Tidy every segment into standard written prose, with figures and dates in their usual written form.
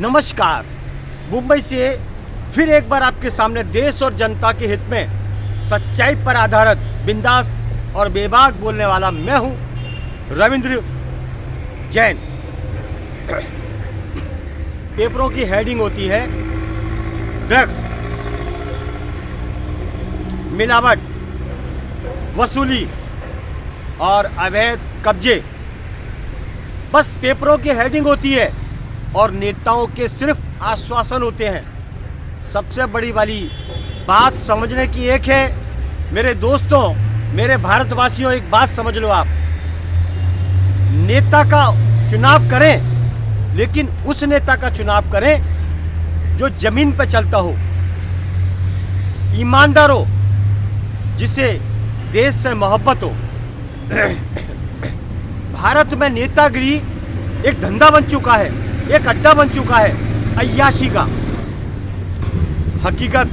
नमस्कार। मुंबई से फिर एक बार आपके सामने देश और जनता के हित में सच्चाई पर आधारित बिंदास और बेबाक बोलने वाला मैं हूं रविंद्र जैन। पेपरों की हेडिंग होती है ड्रग्स, मिलावट, वसूली और अवैध कब्जे। बस पेपरों की हेडिंग होती है और नेताओं के सिर्फ आश्वासन होते हैं। सबसे बड़ी वाली बात समझने की एक है, मेरे दोस्तों, मेरे भारतवासियों, एक बात समझ लो आप। नेता का चुनाव करें, लेकिन उस नेता का चुनाव करें जो जमीन पर चलता हो, ईमानदार हो, जिसे देश से मोहब्बत हो। भारत में नेतागिरी एक धंधा बन चुका है, एक अड्डा बन चुका है अय्याशी का। हकीकत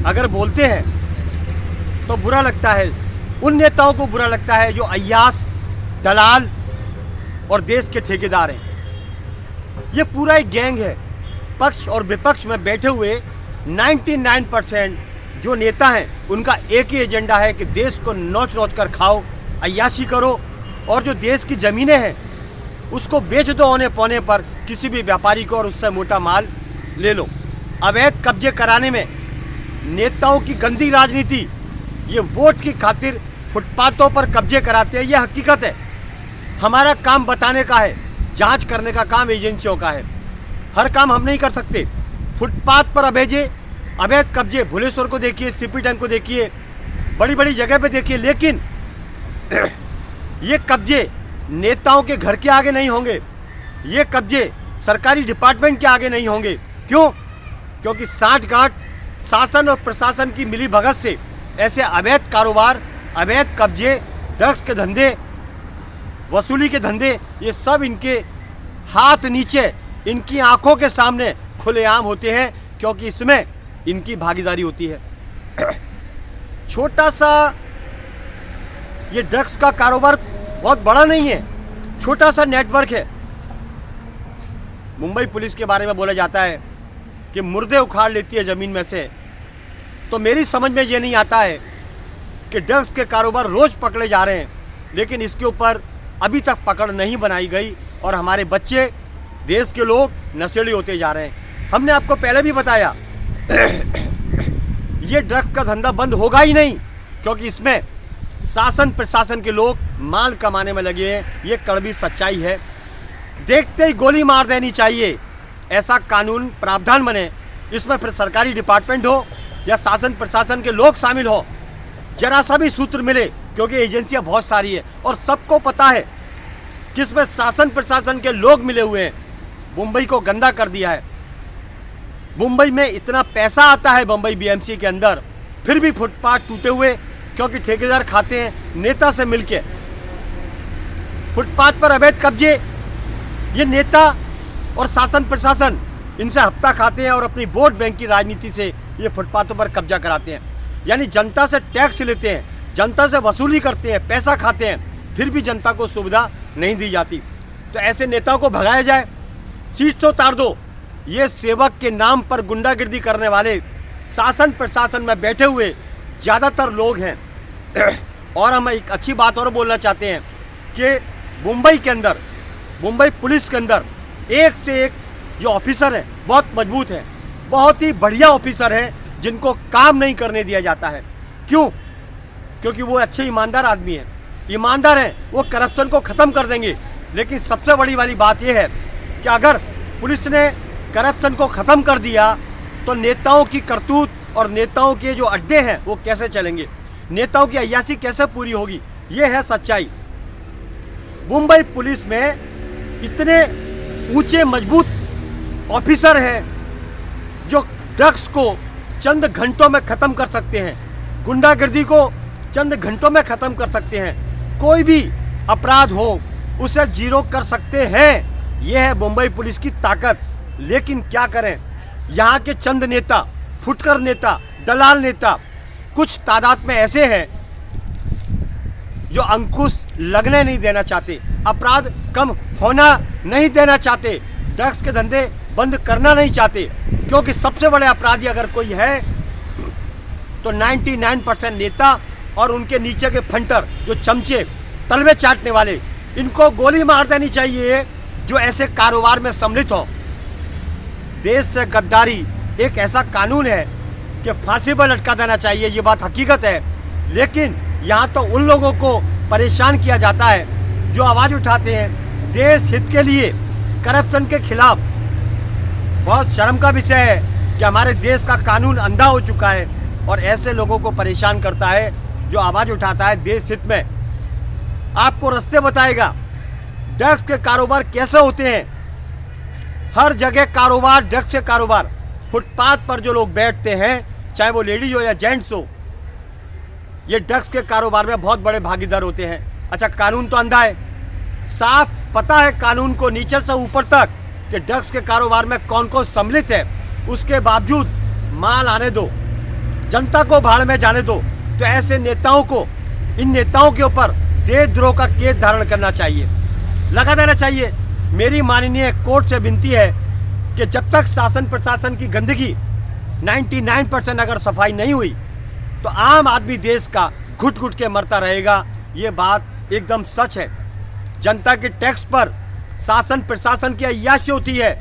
अगर बोलते हैं तो बुरा लगता है, उन नेताओं को बुरा लगता है जो अय्याश, दलाल और देश के ठेकेदार हैं। ये पूरा एक गैंग है। पक्ष और विपक्ष में बैठे हुए 99% जो नेता हैं, उनका एक ही एजेंडा है कि देश को नोच नोच कर खाओ, अय्याशी करो, और जो देश की ज़मीनें हैं उसको बेच दो औने पौने पर किसी भी व्यापारी को, और उससे मोटा माल ले लो। अवैध कब्जे कराने में नेताओं की गंदी राजनीति, ये वोट की खातिर फुटपाथों पर कब्जे कराते हैं, ये हकीकत है। हमारा काम बताने का है, जांच करने का काम एजेंसियों का है। हर काम हम नहीं कर सकते। फुटपाथ पर अवैध कब्जे भुलेश्वर को देखिए, सीपी टैंक को देखिए, बड़ी बड़ी जगह पे देखिए, लेकिन ये कब्जे नेताओं के घर के आगे नहीं होंगे, ये कब्जे सरकारी डिपार्टमेंट के आगे नहीं होंगे। क्यों? क्योंकि साठगांठ शासन और प्रशासन की मिली भगत से ऐसे अवैध कारोबार, अवैध कब्जे, ड्रग्स के धंधे, वसूली के धंधे, ये सब इनके हाथ नीचे, इनकी आंखों के सामने खुलेआम होते हैं, क्योंकि इसमें इनकी भागीदारी होती है। छोटा सा ये ड्रग्स का कारोबार बहुत बड़ा नहीं है, छोटा सा नेटवर्क है। मुंबई पुलिस के बारे में बोला जाता है कि मुर्दे उखाड़ लेती है ज़मीन में से, तो मेरी समझ में ये नहीं आता है कि ड्रग्स के कारोबार रोज़ पकड़े जा रहे हैं, लेकिन इसके ऊपर अभी तक पकड़ नहीं बनाई गई, और हमारे बच्चे, देश के लोग नशेड़ी होते जा रहे हैं। हमने आपको पहले भी बताया ये ड्रग्स का धंधा बंद होगा ही नहीं, क्योंकि इसमें शासन प्रशासन के लोग माल कमाने में लगे हैं। ये कड़वी सच्चाई है। देखते ही गोली मार देनी चाहिए, ऐसा कानून प्रावधान बने, इसमें फिर सरकारी डिपार्टमेंट हो या शासन प्रशासन के लोग शामिल हो, जरा सा भी सूत्र मिले, क्योंकि एजेंसियां बहुत सारी है और सबको पता है कि इसमें शासन प्रशासन के लोग मिले हुए हैं। मुंबई को गंदा कर दिया है। मुंबई में इतना पैसा आता है मुंबई बीएमसी के अंदर, फिर भी फुटपाथ टूटे हुए, क्योंकि ठेकेदार खाते हैं नेता से मिलके। फुटपाथ पर अवैध कब्जे, ये नेता और शासन प्रशासन इनसे हफ्ता खाते हैं और अपनी वोट बैंक की राजनीति से ये फुटपाथों पर कब्जा कराते हैं। यानी जनता से टैक्स लेते हैं, जनता से वसूली करते हैं, पैसा खाते हैं, फिर भी जनता को सुविधा नहीं दी जाती। तो ऐसे नेताओं को भगाया जाए, सीट से उतार दो। ये सेवक के नाम पर गुंडागिर्दी करने वाले शासन प्रशासन में बैठे हुए ज़्यादातर लोग हैं। और हम एक अच्छी बात और बोलना चाहते हैं कि मुंबई के अंदर, मुंबई पुलिस के अंदर एक से एक जो ऑफिसर हैं बहुत मजबूत हैं, बहुत ही बढ़िया ऑफिसर हैं, जिनको काम नहीं करने दिया जाता है। क्यों? क्योंकि वो अच्छे ईमानदार आदमी हैं, ईमानदार हैं, वो करप्शन को ख़त्म कर देंगे। लेकिन सबसे बड़ी वाली बात ये है कि अगर पुलिस ने करप्शन को ख़त्म कर दिया तो नेताओं की करतूत और नेताओं के जो अड्डे हैं वो कैसे चलेंगे, नेताओं की अय्याशी कैसे पूरी होगी? ये है सच्चाई। मुंबई पुलिस में इतने ऊंचे मजबूत ऑफिसर हैं जो ड्रग्स को चंद घंटों में ख़त्म कर सकते हैं, गुंडागर्दी को चंद घंटों में ख़त्म कर सकते हैं, कोई भी अपराध हो उसे जीरो कर सकते हैं। यह है मुंबई पुलिस की ताकत। लेकिन क्या करें, यहाँ के चंद नेता, फुटकर नेता, दलाल नेता कुछ तादाद में ऐसे हैं जो अंकुश लगने नहीं देना चाहते, अपराध कम होना नहीं देना चाहते, ड्रग्स के धंधे बंद करना नहीं चाहते, क्योंकि सबसे बड़े अपराधी अगर कोई है तो 99% नेता और उनके नीचे के फंटर, जो चमचे तलवे चाटने वाले, इनको गोली मार देनी चाहिए जो ऐसे कारोबार में सम्मिलित हो। देश से गद्दारी एक ऐसा कानून है कि फांसी पर लटका देना चाहिए, ये बात हकीकत है। लेकिन यहाँ तो उन लोगों को परेशान किया जाता है जो आवाज़ उठाते हैं देश हित के लिए, करप्शन के खिलाफ। बहुत शर्म का विषय है कि हमारे देश का कानून अंधा हो चुका है और ऐसे लोगों को परेशान करता है जो आवाज़ उठाता है देश हित में। आपको रास्ते बताएगा ड्रग्स के कारोबार कैसे होते हैं। हर जगह कारोबार, ड्रग्स के कारोबार। फुटपाथ पर जो लोग बैठते हैं, चाहे वो लेडीज हो या जेंट्स हो, ये ड्रग्स के कारोबार में बहुत बड़े भागीदार होते हैं। अच्छा, कानून तो अंधा है, साफ पता है कानून को नीचे से ऊपर तक कि ड्रग्स के कारोबार में कौन कौन सम्मिलित है। उसके बावजूद माल आने दो, जनता को भाड़ में जाने दो। तो ऐसे नेताओं को, इन नेताओं के ऊपर देशद्रोह का केस धारण करना चाहिए, लगा देना चाहिए। मेरी माननीय कोर्ट से विनती है कि जब तक शासन प्रशासन की गंदगी 99% अगर सफाई नहीं हुई तो आम आदमी देश का घुट घुट के मरता रहेगा। ये बात एकदम सच है। जनता के टैक्स पर शासन प्रशासन की अय्याशी होती है,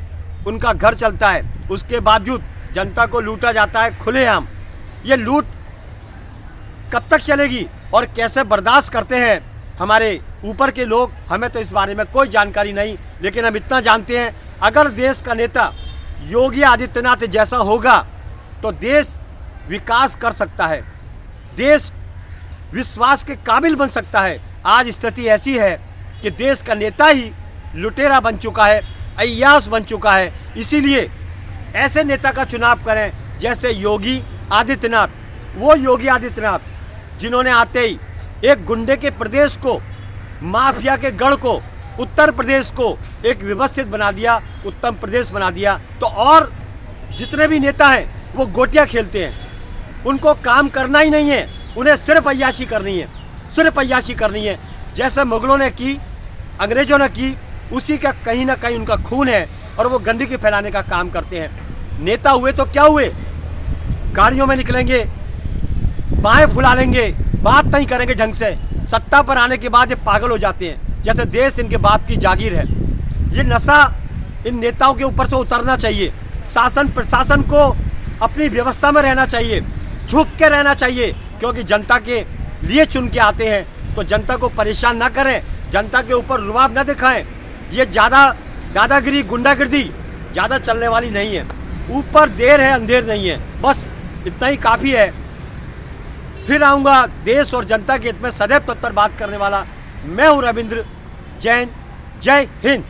उनका घर चलता है, उसके बावजूद जनता को लूटा जाता है खुलेआम। ये लूट कब तक चलेगी और कैसे बर्दाश्त करते हैं हमारे ऊपर के लोग, हमें तो इस बारे में कोई जानकारी नहीं। लेकिन हम इतना जानते हैं, अगर देश का नेता योगी आदित्यनाथ जैसा होगा तो देश विकास कर सकता है, देश विश्वास के काबिल बन सकता है। आज स्थिति ऐसी है कि देश का नेता ही लुटेरा बन चुका है, अय्याश बन चुका है। इसीलिए ऐसे नेता का चुनाव करें जैसे योगी आदित्यनाथ। वो योगी आदित्यनाथ जिन्होंने आते ही एक गुंडे के प्रदेश को, माफिया के गढ़ को, उत्तर प्रदेश को एक व्यवस्थित बना दिया, उत्तम प्रदेश बना दिया। तो और जितने भी नेता हैं वो गोटियां खेलते हैं, उनको काम करना ही नहीं है, उन्हें सिर्फ अय्याशी करनी है, सिर्फ अय्याशी करनी है। जैसे मुगलों ने की, अंग्रेजों ने की, उसी का कहीं ना कहीं उनका खून है और वो गंदगी फैलाने का काम करते हैं। नेता हुए तो क्या हुए, गाड़ियों में निकलेंगे, बाहें फुला लेंगे, बात नहीं करेंगे ढंग से। सत्ता पर आने के बाद ये पागल हो जाते हैं, जैसे देश इनके बाप की जागीर है। ये नशा इन नेताओं के ऊपर से उतरना चाहिए। शासन प्रशासन को अपनी व्यवस्था में रहना चाहिए, झुक के रहना चाहिए, क्योंकि जनता के लिए चुन के आते हैं। तो जनता को परेशान ना करें, जनता के ऊपर रुबाब ना दिखाएं। ये ज़्यादा दादागिरी, गुंडागिर्दी ज़्यादा चलने वाली नहीं है। ऊपर देर है, अंधेर नहीं है, बस इतना ही काफ़ी है। फिर आऊँगा देश और जनता के हित में सदैव तत्पर बात करने वाला। मैं हूँ रविंद्र जैन। जय हिंद।